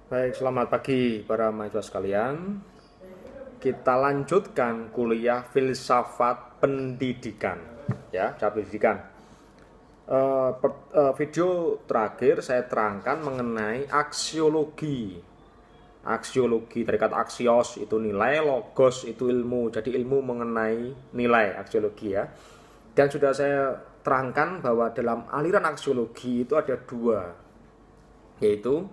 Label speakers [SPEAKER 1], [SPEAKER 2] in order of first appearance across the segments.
[SPEAKER 1] Baik, selamat pagi para mahasiswa sekalian. Kita lanjutkan kuliah filsafat pendidikan, ya, cara pendidikan. Video terakhir saya terangkan mengenai aksiologi. Aksiologi dari kata aksios itu nilai, logos itu ilmu. Jadi ilmu mengenai nilai aksiologi ya. Dan sudah saya terangkan bahwa dalam aliran aksiologi itu ada dua, yaitu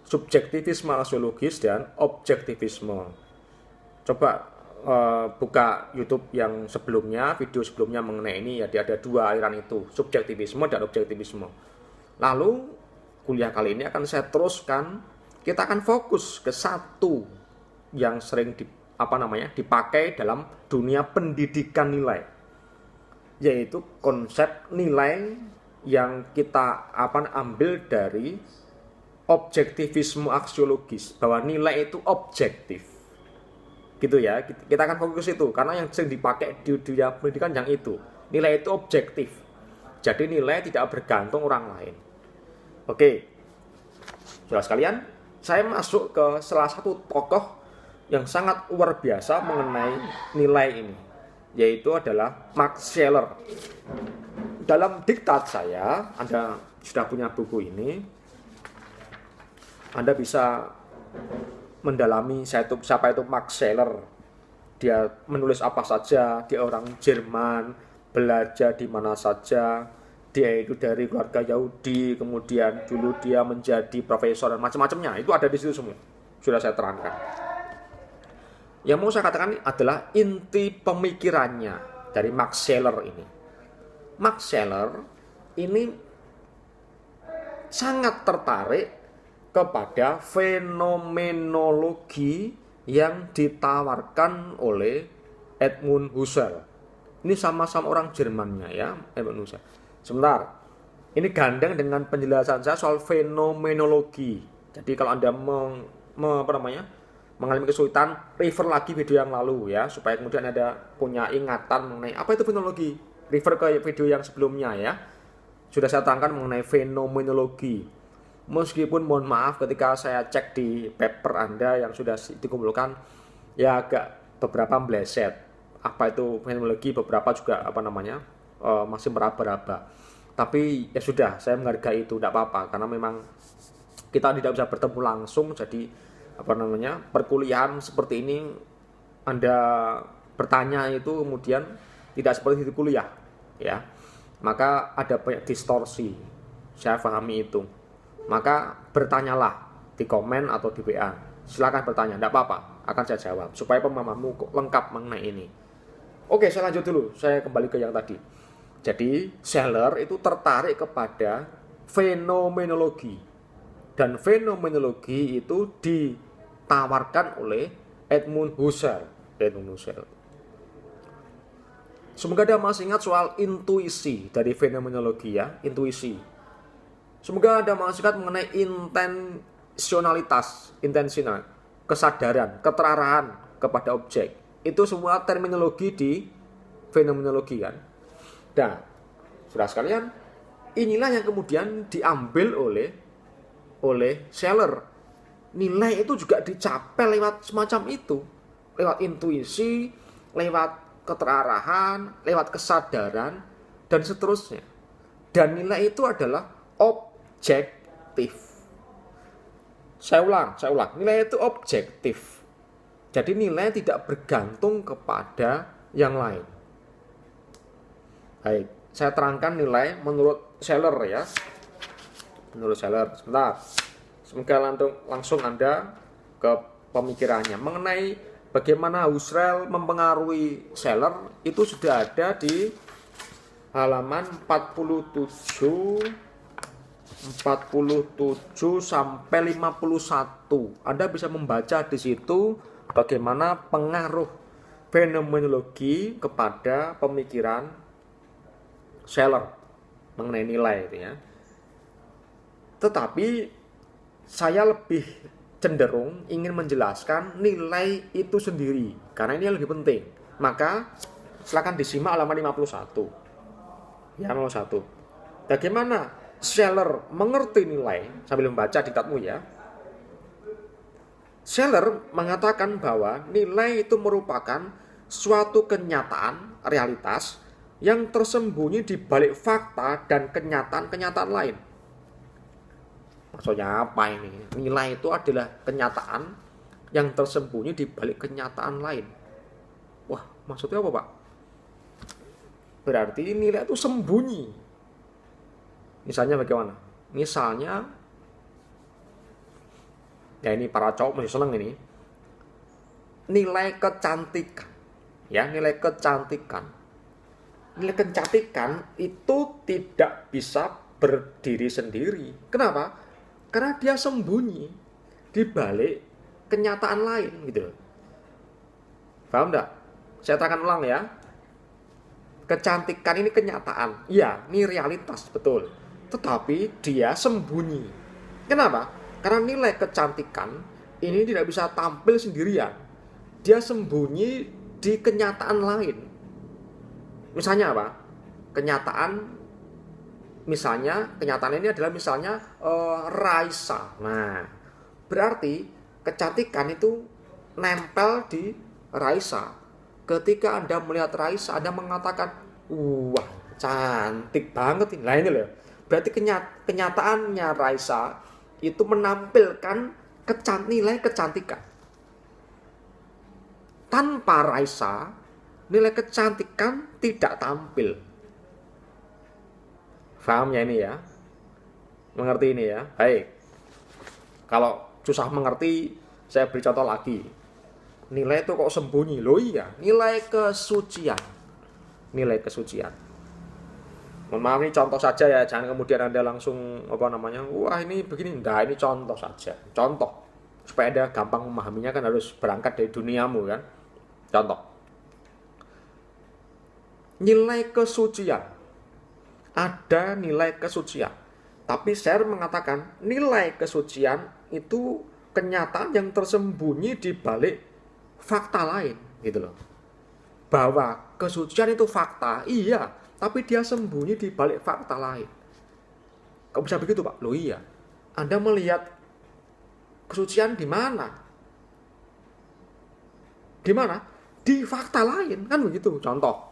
[SPEAKER 1] subjektivisme aksiologis dan objektivisme. Coba buka YouTube yang sebelumnya, video sebelumnya mengenai ini ya, ada dua aliran itu, subjektivisme dan objektivisme. Lalu kuliah kali ini akan saya teruskan, kita akan fokus ke satu yang sering dipakai dalam dunia pendidikan nilai, yaitu konsep nilai yang kita ambil dari objektivisme aksiologis, bahwa nilai itu objektif. Gitu ya, kita akan fokus itu karena yang sering dipakai di dunia pendidikan yang itu, nilai itu objektif. Jadi nilai tidak bergantung orang lain. Oke, saudara sekalian, saya masuk ke salah satu tokoh yang sangat luar biasa mengenai nilai ini, yaitu adalah Max Scheler. Dalam diktat saya, Anda sudah punya buku ini, Anda bisa mendalami siapa itu Max Scheler. Dia menulis apa saja, dia orang Jerman, belajar di mana saja, dia itu dari keluarga Yahudi, kemudian dulu dia menjadi profesor dan macam-macamnya. Itu ada di situ semua. Sudah saya terangkan. Yang mau saya katakan adalah inti pemikirannya dari Max Scheler ini. Max Scheler ini sangat tertarik kepada fenomenologi yang ditawarkan oleh Edmund Husserl. Ini sama-sama orang Jermannya ya, Edmund Husserl. Sebentar, ini gandeng dengan penjelasan saya soal fenomenologi. Jadi kalau Anda mengalami kesulitan, refer lagi video yang lalu ya, supaya kemudian Anda punya ingatan mengenai apa itu fenomenologi. Refer ke video yang sebelumnya ya. Sudah saya terangkan mengenai fenomenologi. Meskipun mohon maaf ketika saya cek di paper Anda yang sudah dikumpulkan, ya agak beberapa meleset. Apa itu fenomenologi, beberapa juga masih meraba-raba. Tapi ya sudah, saya menghargai itu, tidak apa-apa, karena memang kita tidak bisa bertemu langsung. Jadi perkuliahan seperti ini, Anda bertanya itu kemudian tidak seperti di kuliah, ya. Maka ada banyak distorsi. Saya pahami itu. Maka bertanyalah di komen atau di WA. Silakan bertanya, tidak apa-apa, akan saya jawab supaya pemahamanmu lengkap mengenai ini. Oke, saya lanjut dulu. Saya kembali ke yang tadi. Jadi, Scheler itu tertarik kepada fenomenologi. Dan fenomenologi itu ditawarkan oleh Edmund Husserl. Semoga Anda masih ingat soal intuisi dari fenomenologi ya, intuisi. Semoga Anda masih ingat mengenai intensional, kesadaran, keterarahan kepada objek. Itu semua terminologi di fenomenologi kan. Dan saudara sekalian, inilah yang kemudian diambil oleh Scheler. Nilai itu juga dicapai lewat semacam itu, lewat intuisi, lewat keterarahan, lewat kesadaran, dan seterusnya. Dan nilai itu adalah objektif. Saya ulang. Nilai itu objektif. Jadi nilai tidak bergantung kepada yang lain. Baik, saya terangkan nilai menurut Scheler ya. Menurut Scheler, sebentar. Semoga langsung Anda ke pemikirannya. Mengenai bagaimana Husserl mempengaruhi Scheler, itu sudah ada di halaman 47 sampai 51. Anda bisa membaca di situ bagaimana pengaruh fenomenologi kepada pemikiran Scheler mengenai nilai itu ya. Tetapi saya lebih cenderung ingin menjelaskan nilai itu sendiri karena ini yang lebih penting. Maka silakan disimak halaman 51. Ya, 51. Bagaimana Scheler mengerti nilai sambil membaca diktatmu ya. Scheler mengatakan bahwa nilai itu merupakan suatu kenyataan, realitas yang tersembunyi di balik fakta dan kenyataan-kenyataan lain. Maksudnya apa ini? Nilai itu adalah kenyataan yang tersembunyi di balik kenyataan lain. Wah, maksudnya apa, Pak? Berarti nilai itu sembunyi. Misalnya bagaimana? Misalnya, ya ini para cowok masih seneng ini, nilai kecantikan. Ya, nilai kecantikan. Nilai kecantikan itu tidak bisa berdiri sendiri. Kenapa? Karena dia sembunyi di balik kenyataan lain gitu. Paham enggak? Saya terangkan ulang ya. Kecantikan ini kenyataan. Iya, ini realitas, betul. Tetapi dia sembunyi. Kenapa? Karena nilai kecantikan ini tidak bisa tampil sendirian. Dia sembunyi di kenyataan lain. Misalnya apa? Kenyataan ini adalah misalnya Raisa. Nah, berarti kecantikan itu nempel di Raisa. Ketika Anda melihat Raisa, Anda mengatakan, wah, cantik banget ini. Nah ini loh. Berarti kenyataannya Raisa itu menampilkan nilai kecantikan. Tanpa Raisa, nilai kecantikan tidak tampil. Paham ya ini ya? Mengerti ini ya? Baik. Kalau susah mengerti, saya beri contoh lagi. Nilai itu kok sembunyi? Loh iya, nilai kesucian. Nilai kesucian. Mohon maaf ini contoh saja ya, jangan kemudian Anda langsung wah ini begini. Nah, ini contoh saja. Contoh. Supaya Anda gampang memahaminya kan harus berangkat dari duniamu kan. Contoh. Nilai kesucian. Ada nilai kesucian. Tapi saya mengatakan nilai kesucian itu kenyataan yang tersembunyi di balik fakta lain gitu loh. Bahwa kesucian itu fakta, iya, tapi dia sembunyi di balik fakta lain. Kok bisa begitu, Pak? Loh iya. Anda melihat kesucian di mana? Di mana? Di fakta lain, kan begitu. Contoh.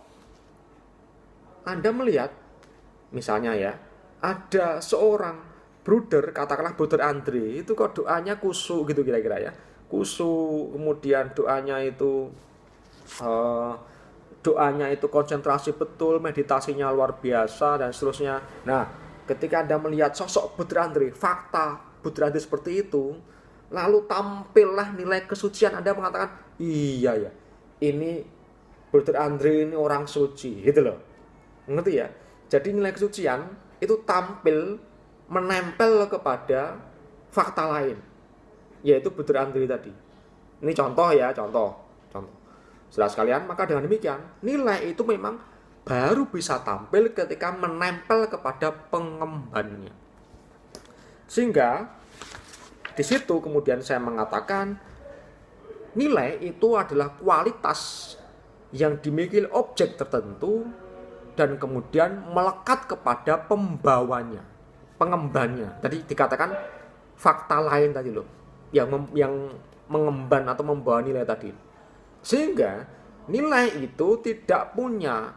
[SPEAKER 1] Anda melihat misalnya ya, ada seorang bruder, katakanlah bruder Andre, itu kok doanya kusuk gitu kira-kira ya. Kusuk, kemudian doanya itu konsentrasi betul, meditasinya luar biasa dan seterusnya. Nah, ketika Anda melihat sosok bruder Andre, fakta bruder Andre seperti itu, lalu tampillah nilai kesucian, Anda mengatakan, iya ya, ini bruder Andre ini orang suci, gitu loh. Ngerti ya? Jadi nilai kesucian itu tampil menempel kepada fakta lain, yaitu bruder Andre tadi. Ini contoh ya, contoh. Setelah sekalian, maka dengan demikian nilai itu memang baru bisa tampil ketika menempel kepada pengembannya. Sehingga di situ kemudian saya mengatakan nilai itu adalah kualitas yang dimiliki objek tertentu dan kemudian melekat kepada pembawanya, pengembannya. Tadi dikatakan fakta lain tadi loh, yang mengemban atau membawa nilai tadi. Sehingga nilai itu tidak punya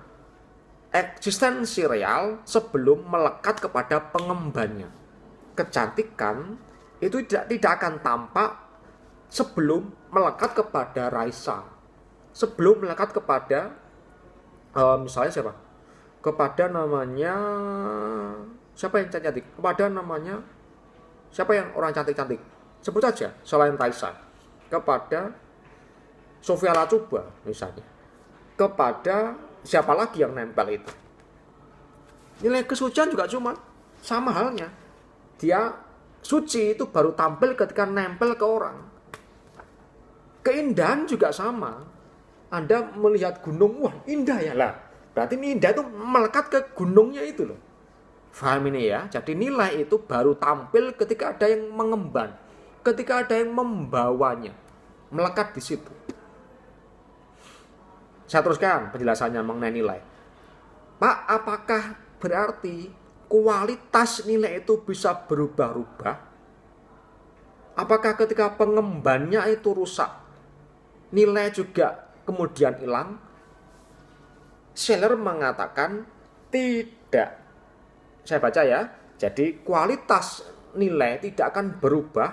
[SPEAKER 1] eksistensi real sebelum melekat kepada pengembannya. Kecantikan itu tidak akan tampak sebelum melekat kepada Raisa, sebelum melekat kepada misalnya siapa? Kepada namanya siapa yang cantik? Kepada namanya siapa yang orang cantik-cantik? Sebut saja selain Raisa. Kepada Sofia Lacuba misalnya. Kepada siapa lagi yang nempel itu? Nilai kesucian juga cuma sama halnya. Dia suci itu baru tampil ketika nempel ke orang. Keindahan juga sama. Anda melihat gunung, wah indah ya lah. Berarti ini indah itu melekat ke gunungnya itu loh. Faham ini ya? Jadi nilai itu baru tampil ketika ada yang mengemban, ketika ada yang membawanya, melekat di situ. Saya teruskan penjelasannya mengenai nilai. Pak, apakah berarti kualitas nilai itu bisa berubah-ubah? Apakah ketika pengembannya itu rusak, nilai juga kemudian hilang? Scheler mengatakan tidak. Saya baca ya. Jadi kualitas nilai tidak akan berubah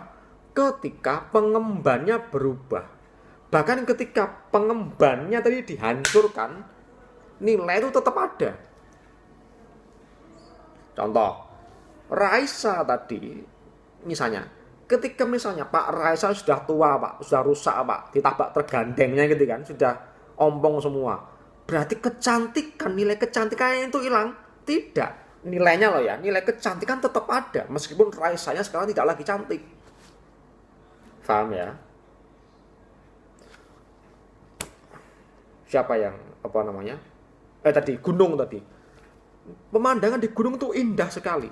[SPEAKER 1] ketika pengembannya berubah. Bahkan ketika pengembannya tadi dihancurkan, nilai itu tetap ada. Contoh, Raisa tadi, misalnya, ketika misalnya Pak Raisa sudah tua Pak, sudah rusak Pak, ditabak tergandengnya gitu kan, sudah ompong semua. Berarti kecantikan, nilai kecantikannya itu hilang? Tidak. Nilainya loh ya, nilai kecantikan tetap ada, meskipun Raisanya sekarang tidak lagi cantik. Paham ya? Siapa yang, tadi, gunung tadi. Pemandangan di gunung itu indah sekali.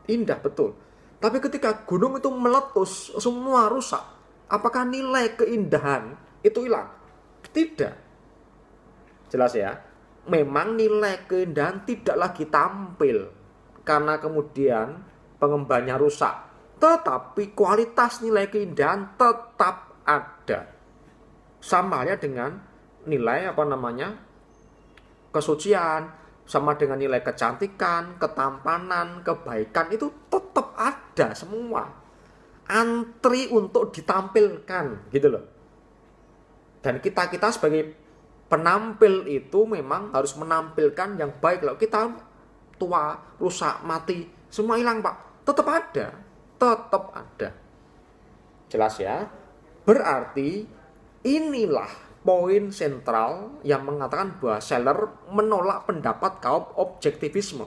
[SPEAKER 1] Indah, betul. Tapi ketika gunung itu meletus, semua rusak, apakah nilai keindahan itu hilang? Tidak. Jelas ya? Memang nilai keindahan tidak lagi tampil karena kemudian pengembannya rusak. Tetapi kualitas nilai keindahan tetap ada. Sama halnya dengan nilai kesucian, sama dengan nilai kecantikan, ketampanan, kebaikan, itu tetap ada semua. Antri untuk ditampilkan gitu loh. Dan kita sebagai penampil itu memang harus menampilkan yang baik. Kalau kita tua, rusak, mati, semua hilang Pak, tetap ada. Tetap ada. Jelas ya? Berarti inilah poin sentral yang mengatakan bahwa Scheler menolak pendapat kaum objektivisme.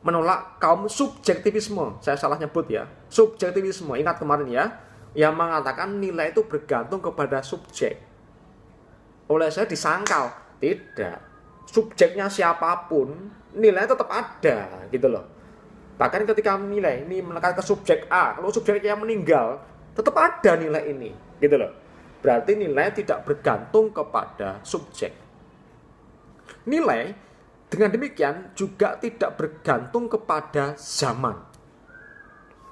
[SPEAKER 1] Menolak kaum subjektivisme. Saya salah nyebut ya. Subjektivisme, ingat kemarin ya, yang mengatakan nilai itu bergantung kepada subjek. Oleh saya disangkal, tidak. Subjeknya siapapun, nilai tetap ada gitu loh. Bahkan ketika nilai ini menekan ke subjek A, kalau subjeknya meninggal, tetap ada nilai ini gitu loh. Berarti nilai tidak bergantung kepada subjek. Nilai dengan demikian juga tidak bergantung kepada zaman.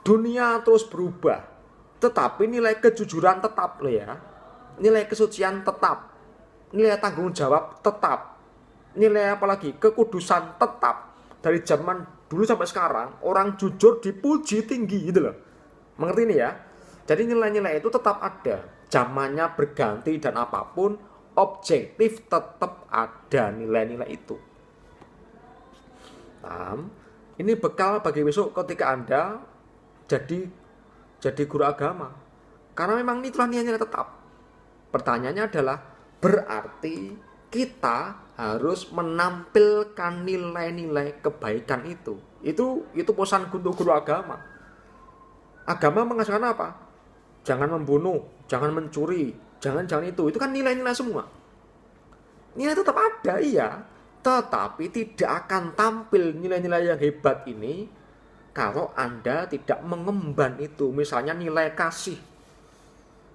[SPEAKER 1] Dunia terus berubah, tetapi nilai kejujuran tetap loh ya. Nilai kesucian tetap. Nilai tanggung jawab tetap. Nilai apalagi kekudusan tetap. Dari zaman dulu sampai sekarang, orang jujur dipuji tinggi gitu loh. Mengerti ini ya? Jadi nilai-nilai itu tetap ada. Zamannya berganti dan apapun, objektif tetap ada nilai-nilai itu. Paham? Ini bekal bagi besok ketika Anda jadi guru agama. Karena memang itulah nilai-nilai tetap. Pertanyaannya adalah, berarti kita harus menampilkan nilai-nilai kebaikan itu. Itu pesan untuk guru agama. Agama mengajarkan apa? Jangan membunuh, jangan mencuri, jangan itu. Itu kan nilai-nilai semua. Nilai tetap ada, iya. Tetapi tidak akan tampil nilai-nilai yang hebat ini kalau Anda tidak mengemban itu. Misalnya nilai kasih.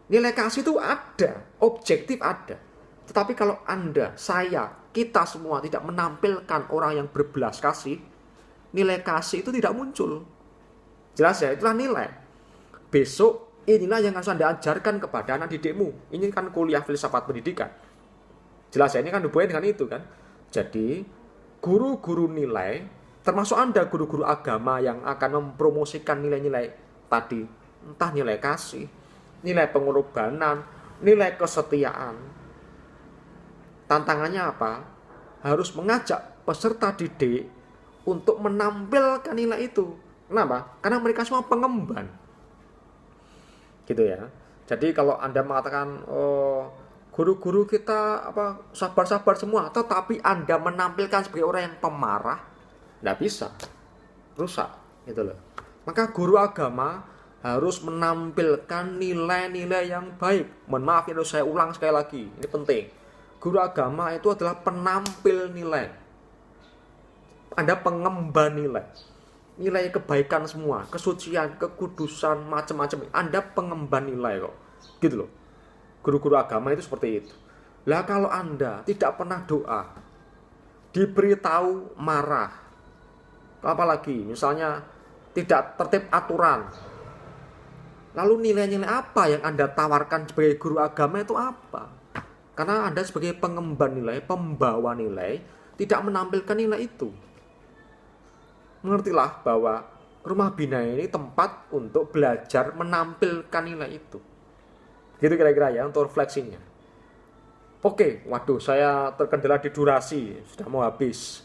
[SPEAKER 1] Nilai kasih itu ada, objektif ada. Tetapi kalau Anda, saya, kita semua tidak menampilkan orang yang berbelas kasih, nilai kasih itu tidak muncul. Jelas ya, itulah nilai. Besok inilah yang harus Anda ajarkan kepada anak didikmu. Ini kan kuliah filsafat pendidikan. Jelas ya, ini kan hubungannya dengan itu kan. Jadi, guru-guru nilai, termasuk Anda guru-guru agama yang akan mempromosikan nilai-nilai tadi. Entah nilai kasih, nilai pengorbanan, nilai kesetiaan. Tantangannya apa? Harus mengajak peserta didik untuk menampilkan nilai itu. Kenapa? Karena mereka semua pengemban. Gitu ya. Jadi kalau Anda mengatakan guru-guru kita sabar-sabar semua, tetapi Anda menampilkan sebagai orang yang pemarah, tidak bisa. Rusak gitu loh. Maka guru agama harus menampilkan nilai-nilai yang baik. Mohon maaf ya, saya ulang sekali lagi. Ini penting. Guru agama itu adalah penampil nilai. Anda pengemban nilai. Nilai kebaikan semua, kesucian, kekudusan, macam-macam. Anda pengemban nilai kok. Gitu loh. Guru-guru agama itu seperti itu. Lah kalau Anda tidak pernah doa, diberitahu marah. Apalagi misalnya tidak tertib aturan. Lalu nilai-nilai apa yang Anda tawarkan sebagai guru agama itu apa? Karena Anda sebagai pengemban nilai, pembawa nilai, tidak menampilkan nilai itu. Mengertilah bahwa rumah bina ini tempat untuk belajar menampilkan nilai itu. Gitu kira-kira ya untuk refleksinya. Oke, waduh saya terkendala di durasi, sudah mau habis.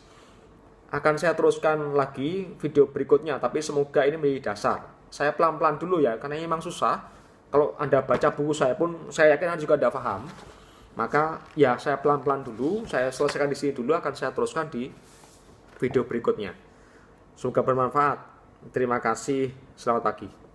[SPEAKER 1] Akan saya teruskan lagi video berikutnya, tapi semoga ini menjadi dasar. Saya pelan-pelan dulu ya, karena ini memang susah. Kalau Anda baca buku saya pun, saya yakin Anda juga tidak paham. Maka ya saya pelan-pelan dulu, saya selesaikan di sini dulu, akan saya teruskan di video berikutnya. Semoga bermanfaat. Terima kasih, selamat pagi.